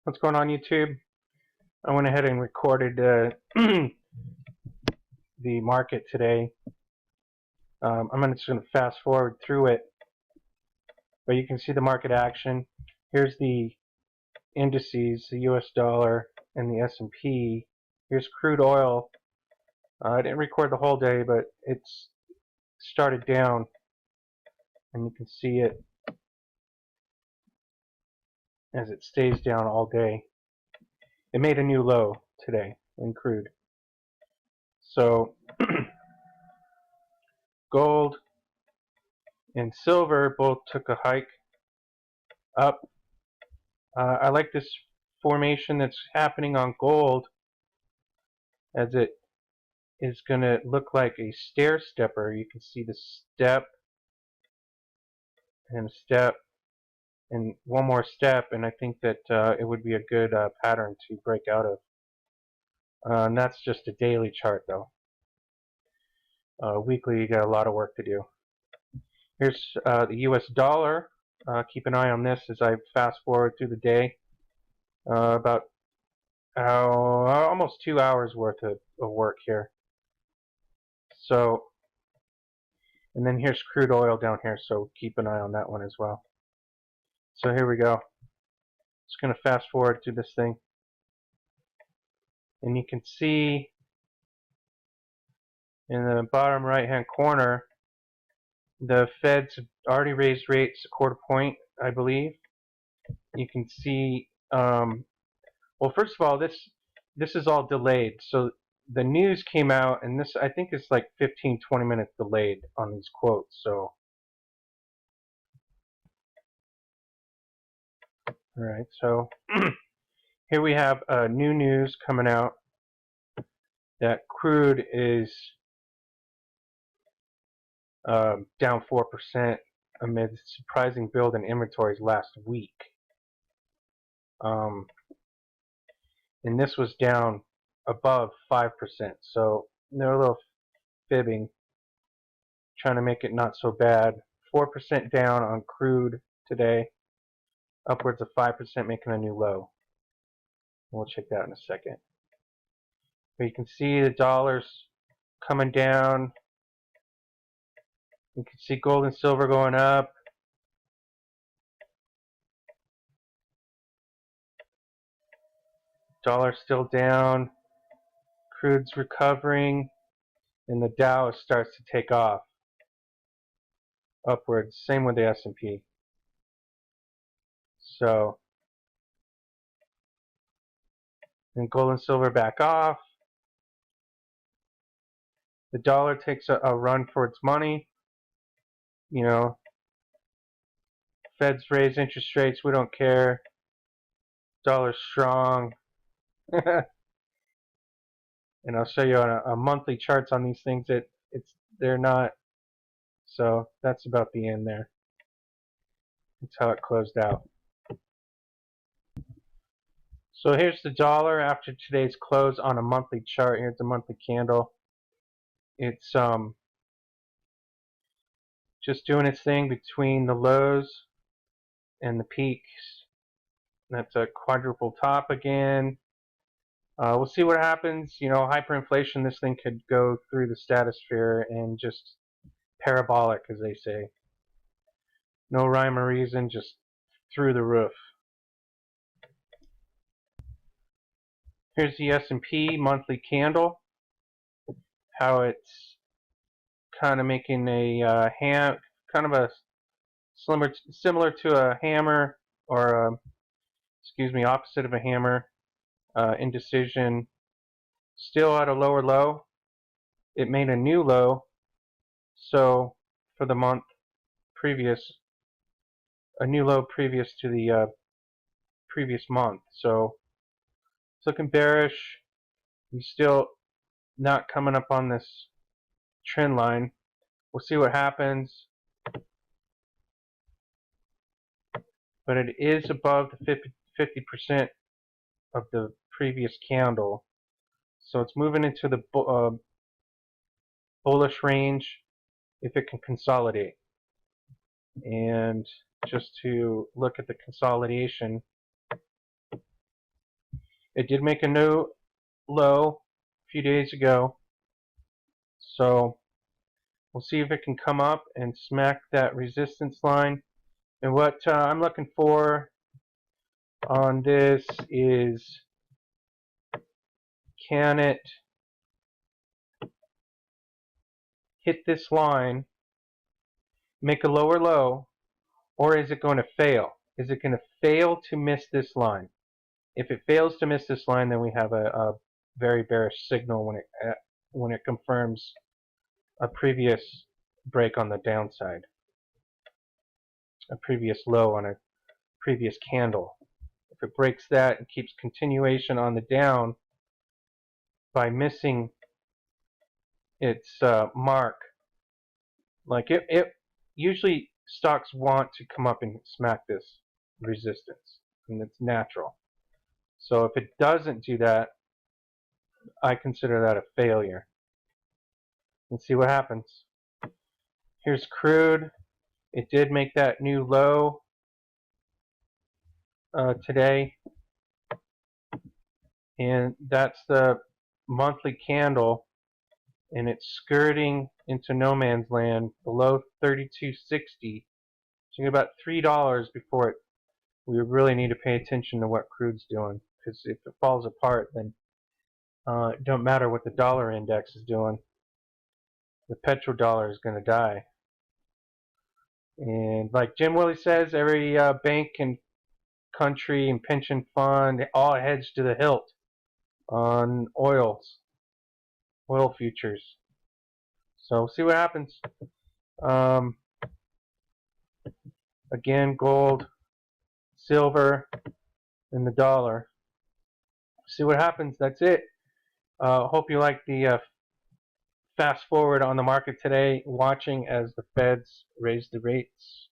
What's going on, YouTube? I went ahead and recorded the market today. I'm just going to fast forward through it, but you can see the market action. Here's the indices, the US dollar and the S&P. Here's crude oil. I didn't record the whole day, but it's started down, and you can see it as it stays down all day. It made a new low today in crude. So gold and silver both took a hike up. I like this formation that's happening on gold, as it is going to look like a stair stepper. You can see the step and step and one more step, and I think that it would be a good pattern to break out of. And that's just a daily chart, though. Weekly, you got a lot of work to do. Here's the US dollar. Keep an eye on this as I fast forward through the day. About almost 2 hours worth of work here. So, and then here's crude oil down here, so keep an eye on that one as well. So here we go. Just going to fast forward through this thing. And you can see in the bottom right hand corner, the Fed's already raised rates a quarter point, I believe. You can see, well, first of all, this is all delayed. So the news came out, and this, I think, is like 15-20 minutes delayed on these quotes. So, all right, so here we have new news coming out that crude is down 4% amid surprising build in inventories last week. And this was down above 5%. So they're a little fibbing, trying to make it not so bad. 4% down on crude today, upwards of 5% making a new low. We'll check that in a second. But you can see the dollar's coming down. You can see gold and silver going up. Dollar's still down. Crude's recovering. And the Dow starts to take off upwards. Same with the S&P. So, and gold and silver back off. The dollar takes a run for its money. You know, Fed's raised interest rates. We don't care. Dollar's strong. And I'll show you on a monthly charts on these things that they're not. So that's about the end there. That's how it closed out. So here's the dollar after today's close on a monthly chart. Here's the monthly candle. It's just doing its thing between the lows and the peaks. That's a quadruple top again. We'll see what happens. You know, hyperinflation, this thing could go through the stratosphere and just parabolic, as they say. No rhyme or reason, just through the roof. Here's the S&P monthly candle. How it's kind of making a kind of a similar to a hammer, or opposite of a hammer. Indecision. Still at a lower low. It made a new low. So for the month previous, a new low previous to the previous month. So it's looking bearish. He's still not coming up on this trend line. We'll see what happens. But it is above the 50% of the previous candle. So it's moving into the bullish range if it can consolidate. And just to look at the consolidation, It did make a new low a few days ago, so we'll see if it can come up and smack that resistance line. And what I'm looking for on this is, can it hit this line, make a lower low, or is it going to fail? Is it going to fail to miss this line? If it fails to miss this line, then we have a very bearish signal when it confirms a previous break on the downside, a previous low on a previous candle. If it breaks that and keeps continuation on the down by missing its mark, like it usually stocks want to come up and smack this resistance, and it's natural. So if it doesn't do that, I consider that a failure. Let's see what happens. Here's crude. It did make that new low today, and that's the monthly candle, and it's skirting into no man's land below 32.60. So about $3 before we really need to pay attention to what crude's doing, because if it falls apart, then it don't matter what the dollar index is doing. The petrodollar is going to die. And like Jim Willie says, every bank and country and pension fund, they all hedge to the hilt on oil futures. So we'll see what happens. Again, gold, silver, and the dollar. See what happens. That's it. Hope you like the fast forward on the market today, watching as the Feds raise the rates.